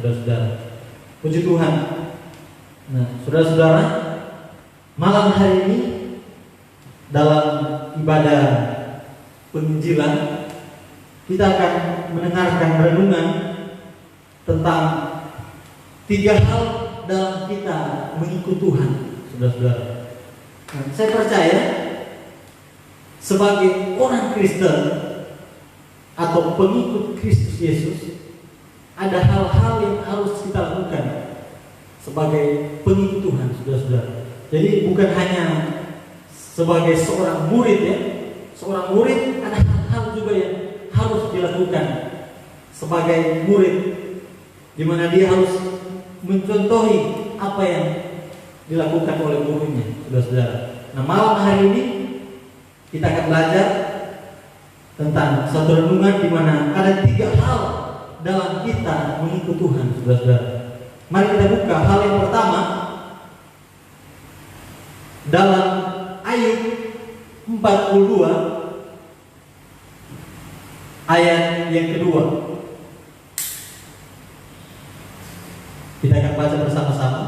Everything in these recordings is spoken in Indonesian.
saudara-saudara. Puji Tuhan. Nah, saudara-saudara, malam hari ini dalam ibadah penginjilan kita akan mendengarkan renungan tentang 3 hal dalam kita mengikut Tuhan, saudara-saudara. Nah, saya percaya sebagai orang Kristen atau pengikut Kristus Yesus, ada hal-hal yang harus kita lakukan sebagai pengikut Tuhan, saudara-saudara. Jadi bukan hanya sebagai seorang murid ya, seorang murid ada hal-hal juga yang harus dilakukan sebagai murid, di mana dia harus mencontohi apa yang dilakukan oleh gurunya, saudara-saudara. Nah, malam hari ini kita akan belajar tentang satu renungan di mana ada 3 hal dalam kita mengikut Tuhan, saudara-saudara. Mari kita buka hal yang pertama dalam Ayub 42 ayat yang kedua. Kita akan baca bersama-sama.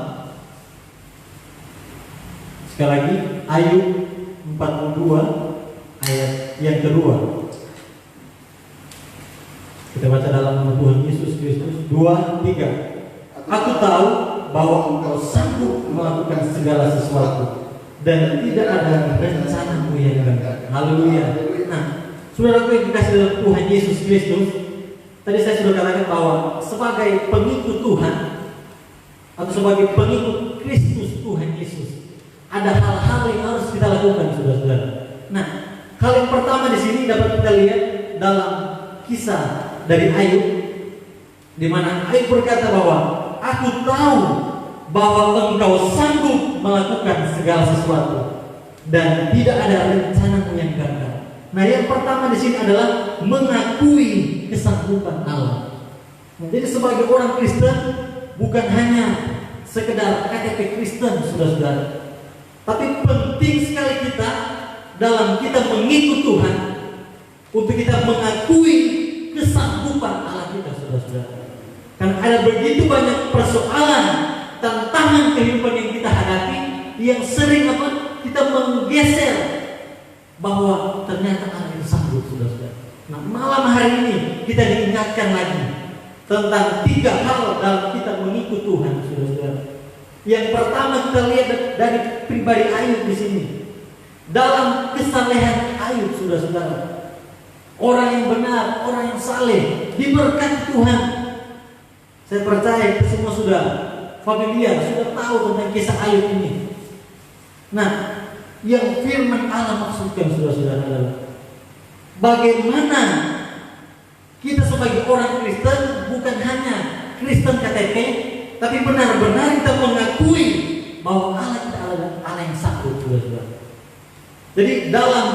Sekali lagi, Ayub 42 ayat yang kedua. Kita baca dalam nama Tuhan Yesus Kristus. 2, 3. Aku tahu bahwa Engkau sanggup melakukan segala sesuatu, dan tidak ada rencanamu yang gagal. Haleluya. Nah, saudaraku yang dikasihi dalam Tuhan Yesus Kristus, tadi saya sudah katakan bahwa sebagai pengikut Tuhan atau sebagai pengikut Kristus Tuhan Yesus, ada hal-hal yang harus kita lakukan, saudara-saudara. Nah, hal yang pertama di sini dapat kita lihat dalam kisah dari Ayub, di mana Ayub berkata bahwa aku tahu bahwa Engkau sanggup melakukan segala sesuatu, dan tidak ada rencanamu yang gagal. Nah, yang pertama di sini adalah mengakui kesanggupan Allah. Nah, jadi sebagai orang Kristen bukan hanya sekedar KTP Kristen, saudara-saudara, tapi penting sekali kita dalam kita mengikut Tuhan untuk kita mengakui kesanggupan Allah kita, saudara-saudara. Karena ada begitu banyak persoalan, tantangan kehidupan yang kita hadapi yang sering kita menggeser bahwa ternyata Allah itu sanggup, saudara-saudara. Nah, malam hari ini kita diingatkan lagi tentang 3 hal dalam kita mengikut Tuhan, saudara-saudara. Yang pertama kita lihat dari pribadi Ayub di sini. Dalam kesalehan Ayub, saudara-saudara, orang yang benar, orang yang saleh, diberkati Tuhan. Saya percaya kita semua sudah familiar, sudah tahu tentang kisah Ayub ini. Nah, yang firman Allah maksudkan, saudara-saudara, adalah bagaimana kita sebagai orang Kristen bukan hanya Kristen KTP, tapi benar-benar kita mengakui bahwa Allah kita adalah Allah yang sanggup, saudara-saudara. Jadi dalam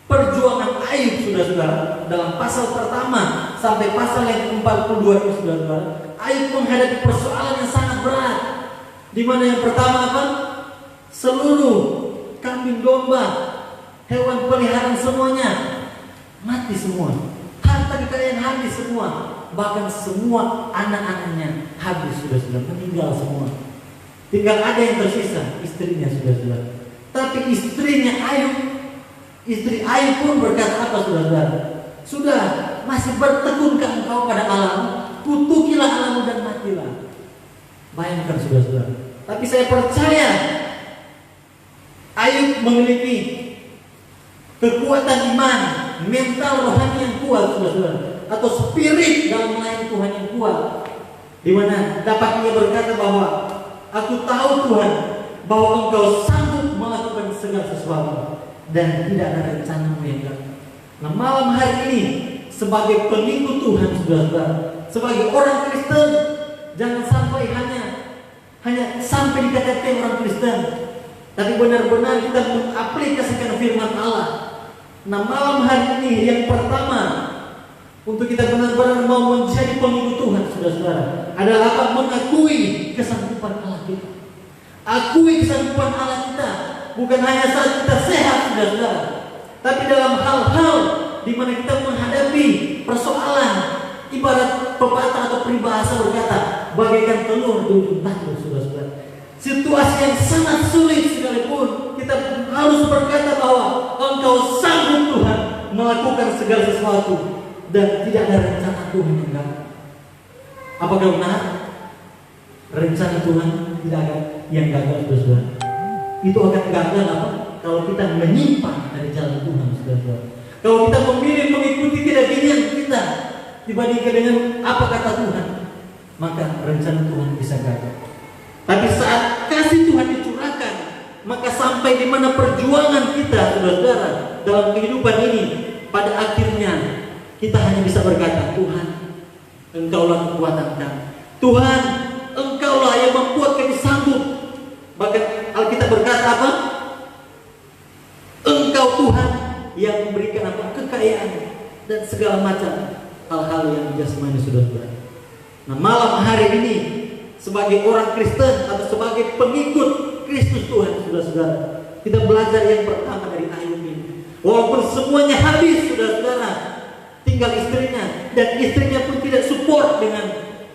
perjuangan Ayub, saudara-saudara, dalam pasal pertama sampai pasal yang 42 ini, saudara-saudara, Ayub menghadapi persoalan yang sangat berat. Di mana yang pertama apa? Seluruh kambing domba, hewan peliharaan semuanya mati semua. Harta kekayaan habis semua. Bahkan semua anak-anaknya habis, saudara-saudara, meninggal semua. Tinggal ada yang tersisa, istrinya, saudara-saudara. Tapi istrinya Ayub, istri Ayub pun berkata apa, saudara-saudara? Sudah, masih bertekunkah engkau pada Allah? Kutukilah Allahmu dan matilah. Bayangkan, saudara-saudara. Tapi saya percaya Ayub memiliki kekuatan iman, mental rohani yang kuat, saudara-saudara, atau spirit dalam melayani Tuhan yang kuat, di mana dapat ia berkata bahwa aku tahu Tuhan bahwa Engkau sanggup melakukan segala sesuatu, dan tidak ada rencanamu yang gagal. Nah, malam hari ini sebagai pengikut Tuhan, saudara-saudara, sebagai orang Kristen, jangan sampai hanya sampai di KTP orang Kristen, tapi benar-benar kita mengaplikasikan firman Allah. Nah, malam hari ini yang pertama untuk kita benar-benar mau menjadi pengikut Tuhan, saudara-saudara, adalah apa? Mengakui kesanggupan Allah kita. Akui kesanggupan Allah kita, bukan hanya saat kita sehat, saudara-saudara, tapi dalam hal-hal di mana kita menghadapi persoalan, ibarat pepatah atau peribahasa berkata, bagaikan telur di ujung tanduk, saudara-saudara. Situasi yang sangat sulit sekalipun, kita harus berkata bahwa Engkau sanggup Tuhan melakukan segala sesuatu dan tidak ada rencana Tuhan yang gagal. Apakah benar? Rencana Tuhan tidak ada yang gagal, saudara-saudara. Itu akan gagal apa? Kalau kita menyimpang dari jalan Tuhan, saudara-saudara. Kalau kita memilih mengikuti keinginan kita dibandingkan dengan apa kata Tuhan, maka rencana Tuhan bisa gagal. Tapi saat kasih Tuhan dicurahkan, maka sampai di mana perjuangan kita, saudara-saudara, dalam kehidupan ini, pada akhirnya kita hanya bisa berkata, Tuhan, Engkaulah kekuatan kami. Tuhan, Engkaulah yang membuat kami sanggup. Bahkan Alkitab berkata apa? Engkau Tuhan yang memberikan apa? Kekayaan dan segala macam hal-hal yang jasmani, saudara-saudara. Nah, malam hari ini sebagai orang Kristen atau sebagai pengikut Kristus Tuhan, saudara-saudara, kita belajar yang pertama dari Ayub ini. Walaupun semuanya habis, saudara-saudara, tinggal istrinya, dan istrinya pun tidak support dengan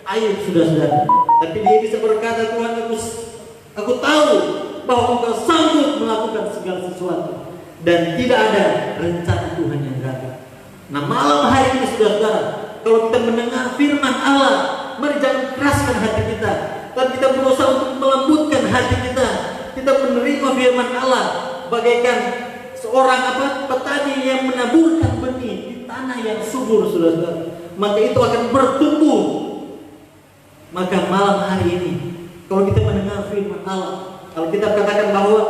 Ayub, saudara-saudara. Tapi dia bisa berkata, Tuhan, aku tahu bahwa Engkau sanggup melakukan segala sesuatu dan tidak ada rencana Tuhan yang gagal. Nah, malam hari ini, saudara-saudara, kalau kita mendengar firman Allah, mari jangan keraskan hati kita, tapi kita berusaha untuk melembutkan hati kita. Kita menerima firman Allah bagaikan seorang petani yang menaburkan benih di tanah yang subur, saudara-saudara. Maka itu akan bertumbuh. Maka malam hari ini, kalau kita mendengar firman Allah, kalau kita katakan bahwa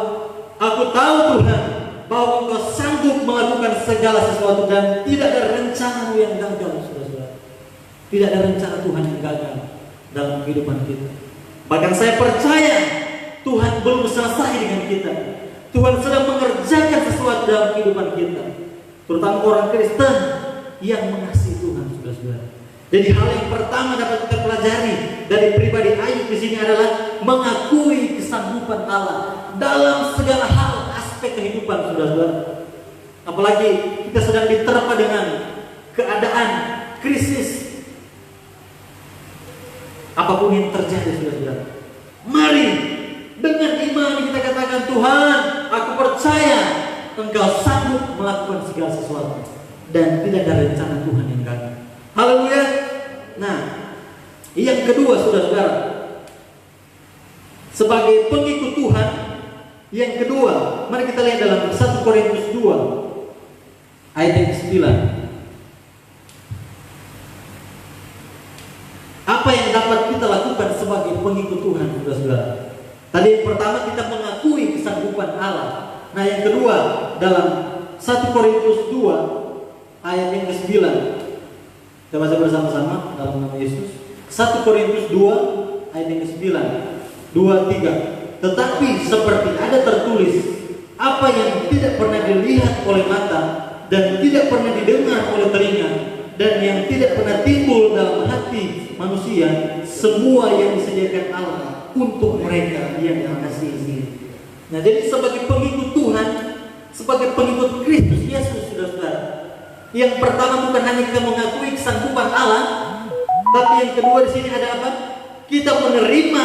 aku tahu Tuhan bahwa Engkau sanggup melakukan segala sesuatu dan tidak ada rencana yang gagal, saudara-saudara. Tidak ada rencana Tuhan yang gagal dalam kehidupan kita. Bahkan saya percaya Tuhan belum selesai dengan kita. Tuhan sedang mengerjakan sesuatu dalam kehidupan kita, terutama orang Kristen yang mengasihi Tuhan, saudara-saudara. Jadi hal yang pertama dapat kita pelajari dari pribadi Ayub di sini adalah mengakui kesanggupan Allah dalam segala hal aspek kehidupan, saudara-saudara. Apalagi kita sedang diterpa dengan keadaan krisis. Apapun yang terjadi, saudara-saudara, mari dengan iman kita katakan, Tuhan, aku percaya Engkau sanggup melakukan segala sesuatu dan tidak ada rencana Tuhan yang gagal. Haleluya. Nah, yang kedua, saudara-saudara, sebagai pengikut Tuhan, yang kedua, mari kita lihat dalam 1 Korintus 2 ayat yang ke-9. Apa yang dapat kita lakukan sebagai pengikut Tuhan, saudara-saudara? Tadi yang pertama kita mengakui kesanggupan Allah. Nah, yang kedua dalam 1 Korintus 2 ayat yang ke-9. Kita baca bersama-sama dalam nama Yesus. 1 Korintus 2 ayat yang ke-9. 2-3. Tetapi seperti ada tertulis, apa yang tidak pernah dilihat oleh mata dan tidak pernah didengar oleh telinga dan yang tidak pernah timbul dalam hati manusia, semua yang disediakan Allah untuk mereka yang mengasihi Dia. Nah, jadi sebagai pengikut Tuhan, sebagai pengikut Kristus Yesus, saudara-saudara, yang pertama bukan hanya kita mengakui kesanggupan Allah, tapi yang kedua di sini ada apa? Kita menerima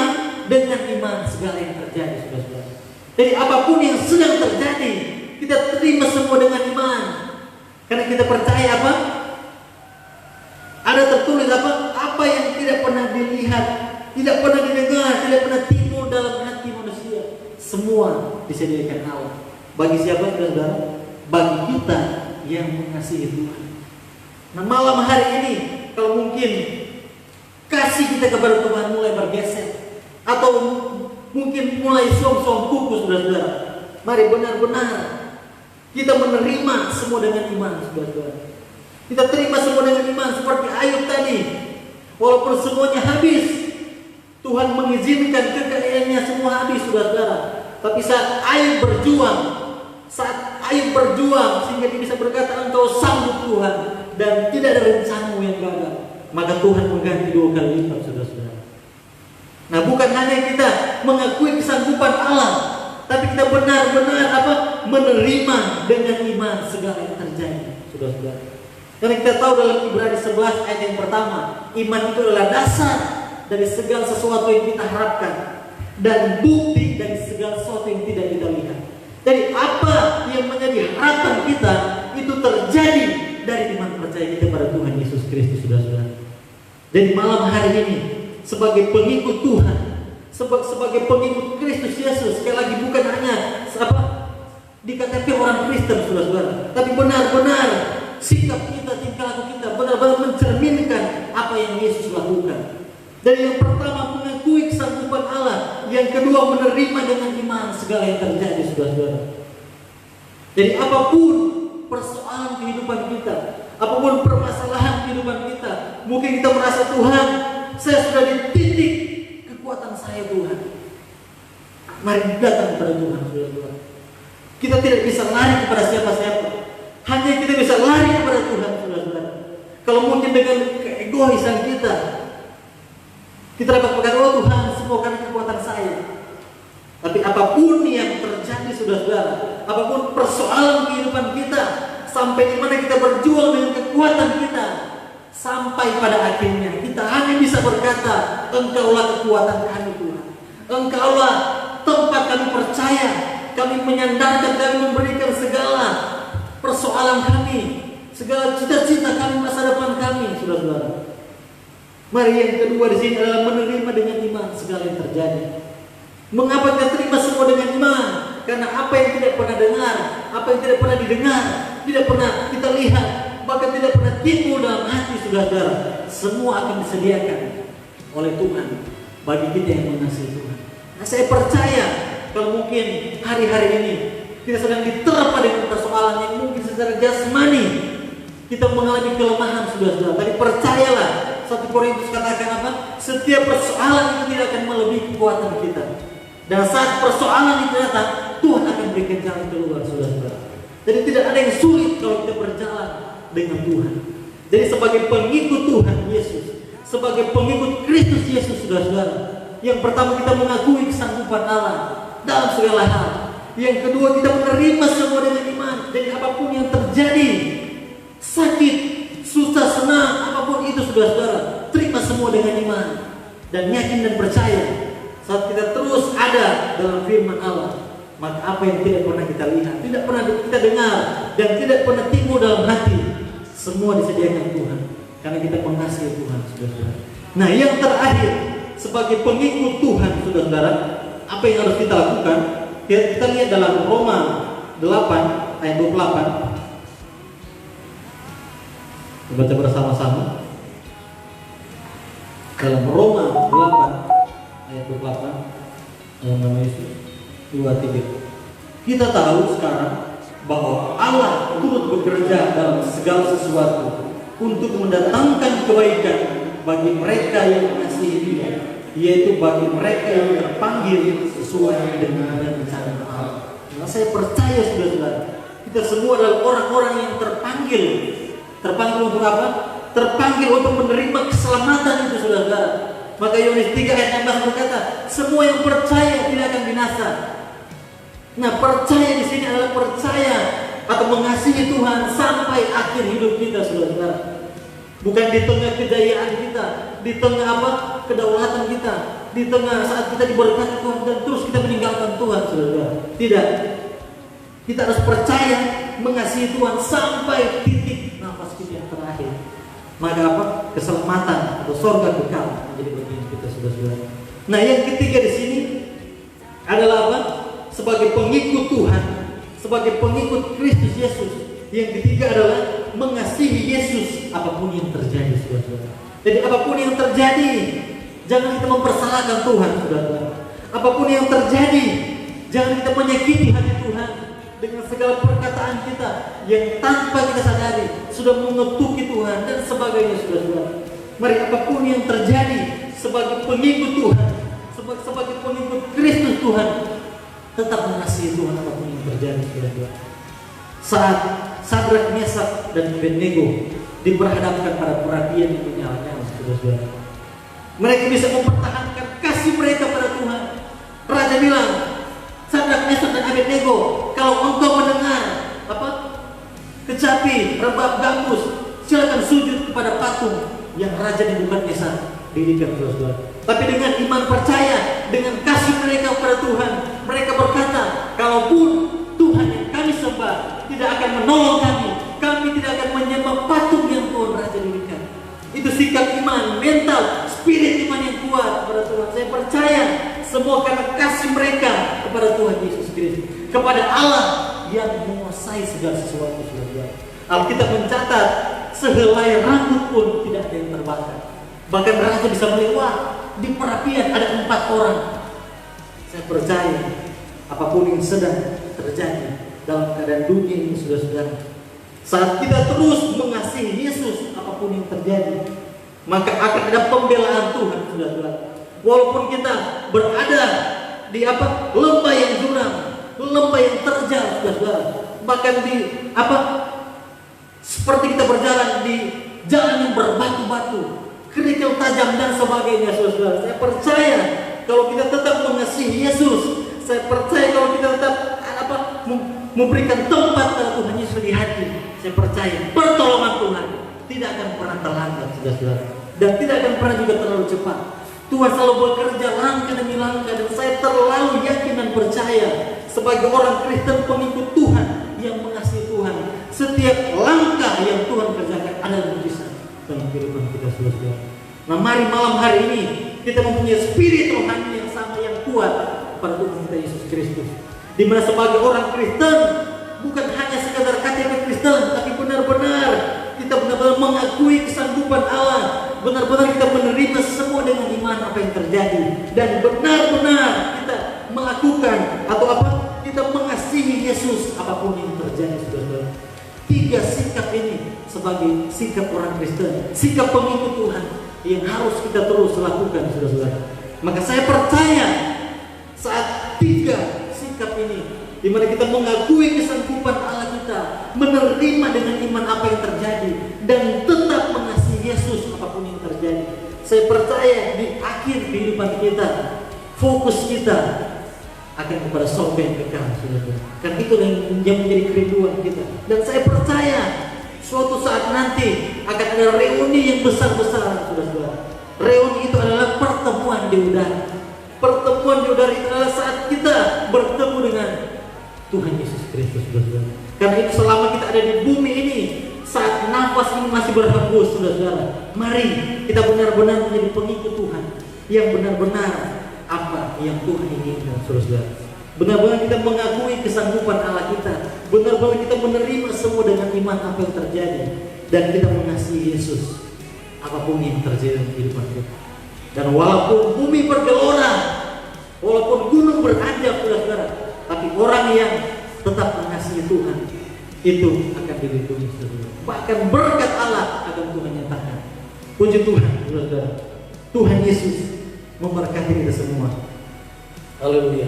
dengan iman segala yang terjadi, saudara-saudara. Jadi apapun yang sedang terjadi, kita terima semua dengan iman, karena kita percaya apa? Ada tertulis apa? Apa yang tidak pernah dilihat, tidak pernah didengar, tidak pernah timbul dalam hati manusia, semua disediakan Allah. Bagi siapa, saudara? Bagi kita yang mengasihi Tuhan. Nah, malam hari ini, kalau mungkin kasih kita kepada Tuhan mulai bergeser, atau mungkin mulai som-som kuku, saudara-saudara, mari benar-benar kita menerima semua dengan iman, saudara-saudara. Kita terima semua dengan iman seperti Ayub tadi. Walaupun semuanya habis, Tuhan mengizinkan kekayaannya semua habis, saudara-saudara. Tapi saat Ayub berjuang sehingga dia bisa berkata, Engkau sanggup Tuhan dan tidak ada rencanamu yang gagal, maka Tuhan mengganti 2 kali lipat, saudara-saudara. Nah, bukan hanya kita mengakui kesanggupan Allah, tapi kita benar-benar menerima dengan iman segala yang terjadi, saudara-saudara. Karena kita tahu dalam Ibrani 11 ayat yang pertama, iman itu adalah dasar dari segala sesuatu yang kita harapkan dan bukti dari segala sesuatu yang tidak kita lihat. Jadi apa yang menjadi harapan kita itu terjadi dari iman percaya kita pada Tuhan Yesus Kristus, saudara-saudara. Jadi malam hari ini sebagai pengikut Tuhan, sebagai pengikut Kristus Yesus, sekali lagi bukan hanya di KTP orang Kristen, saudara-saudara, tapi benar-benar sikap kita, tingkah laku kita benar-benar mencerminkan apa yang Yesus lakukan. Dari yang pertama mengakui kesanggupan Allah, yang kedua menerima dengan iman segala yang terjadi, saudara-saudara. Jadi apapun persoalan kehidupan kita, apapun permasalahan kehidupan kita, mungkin kita merasa Tuhan, saya sudah di titik kekuatan saya Tuhan. Mari datang kepada Tuhan, saudara-saudara. Kita tidak bisa lari kepada siapa-siapa, hanya kita bisa lari kepada Tuhan, saudara-saudara. Kalau mungkin dengan keegoisan kita dapat berkata, oh Tuhan, semua karena kekuatan saya. Tapi apapun yang terjadi, saudara-saudara, apapun persoalan kehidupan kita, sampai di mana kita berjuang dengan kekuatan kita, sampai pada akhirnya kita hanya bisa berkata, Engkaulah kekuatan kami Tuhan, Engkaulah tempat kami percaya, kami menyandarkan, kami memberikan segala persoalan kami, segala cita-cita kami, masa depan kami, saudara-saudara. Mari yang kedua di sini adalah menerima dengan iman segala yang terjadi. Mengapa kita terima semua dengan iman? Karena apa yang tidak pernah dengar, apa yang tidak pernah didengar, tidak pernah kita lihat, bahkan tidak pernah timbul dalam hati, saudara-saudara, semua akan disediakan oleh Tuhan bagi kita yang mengasihi Tuhan. Nah, saya percaya kalau mungkin hari-hari ini kita sedang diterpa dengan persoalan yang mungkin secara jasmani kita mengalami kelemahan, saudara-saudara, tapi percayalah, 1 Korintus katakan apa? Setiap persoalan itu tidak akan melebihi kekuatan kita. Dan saat persoalan itu datang, Tuhan akan berikan jalan keluar, saudara-saudara. Jadi tidak ada yang sulit kalau kita berjalan dengan Tuhan. Jadi sebagai pengikut Tuhan Yesus, sebagai pengikut Kristus Yesus, saudara-saudara, yang pertama kita mengakui kesanggupan Allah dalam segala hal. Yang kedua kita menerima semua dengan iman. Jadi apapun yang terjadi, sakit, susah, senang, apapun itu, saudara-saudara, terima semua dengan iman dan yakin dan percaya. Saat kita terus ada dalam firman Allah, maka apa yang tidak pernah kita lihat, tidak pernah kita dengar, dan tidak pernah timbul dalam hati, semua disediakan Tuhan karena kita mengasihi Tuhan, saudara-saudara. Nah, yang terakhir sebagai pengikut Tuhan, saudara-saudara, apa yang harus kita lakukan? Kita lihat dalam Roma 8 ayat 28. Kita baca bersama-sama dalam Roma 8 ayat 28, dalam nama Yesus, 2-3. Kita tahu sekarang bahwa Allah turut bekerja dalam segala sesuatu untuk mendatangkan kebaikan bagi mereka yang mengasihi Dia, yaitu bagi mereka yang terpanggil sesuai dengan rencana Allah. Nah, saya percaya, saudara-saudara, kita semua adalah orang-orang yang terpanggil. Terpanggil untuk apa? Terpanggil untuk menerima keselamatan itu, saudara-saudara. Maka Yohanes 3 ayat 16 berkata, semua yang percaya tidak akan binasa. Nah, percaya di sini adalah percaya atau mengasihi Tuhan sampai akhir hidup kita, saudara-saudara. Bukan di tengah kejayaan kita, di tengah apa? Kedaulatan kita, di tengah saat kita diberkati Tuhan dan terus kita meninggalkan Tuhan, saudara-saudara. Tidak. Kita harus percaya mengasihi Tuhan sampai titik nafas kita yang terakhir. Maka apa? Keselamatan atau surga kekal menjadi bagian kita, saudara-saudara. Nah, yang ketiga di sini adalah apa? Sebagai pengikut Tuhan, sebagai pengikut Kristus Yesus, yang ketiga adalah mengasihi Yesus apapun yang terjadi, saudara-saudara. Jadi apapun yang terjadi, jangan kita mempersalahkan Tuhan, saudara-saudara. Apapun yang terjadi, jangan kita menyakiti hati Tuhan dengan segala perkataan kita yang tanpa kita sadari sudah mengetuki Tuhan dan sebagainya, saudara-saudara. Mari apapun yang terjadi sebagai pengikut Tuhan, sebagai pengikut Kristus Tuhan, tetap mengasihi Tuhan apapun yang terjadi, saudara-saudara. Saat Sadrak, Mesak, dan Abednego diperhadapkan pada perapian yang menyala-nyala, saudara-saudara, mereka bisa mempertahankan kasih mereka pada Tuhan. Raja bilang, Sadrak, Mesak, dan Abednego, kalau engkau mendengar kecapi, rebab gambus, silakan sujud kepada patung yang raja di bukan desa dirikan, saudara. Tapi dengan iman percaya, dengan kasih mereka kepada Tuhan, mereka berkata, kalaupun Tuhan yang kami sembah tidak akan menolong kami, kami tidak akan menyembah patung yang Tuhan raja dirikan. Itu sikap iman, mental, spirit iman yang kuat kepada Tuhan. Saya percaya semua karena kasih mereka kepada Tuhan Yesus Kristus, kepada Allah yang menguasai segala sesuatu, saudara. Alkitab mencatat sehelai rambut pun tidak ada yang terbakar. Bahkan raja bisa melewat di perapian ada 4 orang. Saya percaya apapun yang sedang terjadi dalam keadaan dunia ini, saudara-saudara, saat kita terus mengasihi Yesus, apapun yang terjadi, maka akan ada pembelaan Tuhan, saudara-saudara. Walaupun kita berada di lembah yang curam, lembah yang terjal, saudara-saudara, bahkan di seperti kita berjalan di jalan yang berbatu-batu, kerikil tajam dan sebagainya, saudara-saudara. Saya percaya kalau kita tetap mengasihi Yesus, saya percaya kalau kita tetap memberikan tempat pada Tuhan Yesus di hati, saya percaya pertolongan Tuhan tidak akan pernah terlambat, saudara-saudara, dan tidak akan pernah juga terlalu cepat. Tuhan selalu bekerja langkah demi langkah, dan saya terlalu yakin dan percaya sebagai orang Kristen pengikut Tuhan yang mengasihi Tuhan, setiap langkah yang Tuhan kerjakan ada mujizat dalam kehidupan kita, saudara. Nah, mari malam hari ini kita mempunyai spirit rohani yang sama, yang kuat kepada Tuhan kita Yesus Kristus, di mana sebagai orang Kristen bukan hanya sekadar KTP Kristen, tapi benar-benar kita benar-benar mengakui kesanggupan Allah, benar-benar kita menerima semua dengan iman apa yang terjadi, dan benar-benar kita melakukan kita mengasihi Yesus apapun yang terjadi, saudara. 3 sikap ini sebagai sikap orang Kristen, sikap pengikut Tuhan yang harus kita terus lakukan, saudara-saudara. Maka saya percaya saat 3 sikap ini, di mana kita mengakui kesanggupan Allah kita, menerima dengan iman apa yang terjadi, dan tetap mengasihi Yesus apapun yang terjadi, saya percaya di akhir kehidupan kita, fokus kita akan kepada surga yang kekal, saudara. Karena itu yang menjadi kerinduan kita. Dan saya percaya suatu saat nanti akan ada reuni yang besar-besaran, saudara. Reuni itu adalah pertemuan di udara. Pertemuan di udara itu adalah saat kita bertemu dengan Tuhan Yesus Kristus, saudara. Karena itu selama kita ada di bumi ini, saat nafas ini masih berhembus, saudara, mari kita benar-benar menjadi pengikut Tuhan yang benar-benar apa yang Tuhan inginkan, saudara. Benar-benar kita mengakui kesanggupan Allah kita, benar-benar kita menerima semua dengan iman apa yang terjadi, dan kita mengasihi Yesus apapun yang terjadi dalam kehidupan kita. Dan walaupun bumi bergelora, walaupun gunung beranjak, saudara, tapi orang yang tetap mengasihi Tuhan itu akan dilindungi, saudara. Bahkan berkat Allah akan Tuhan nyatakan. Puji Tuhan, saudara. Tuhan Yesus memberkati kita semua. Haleluya.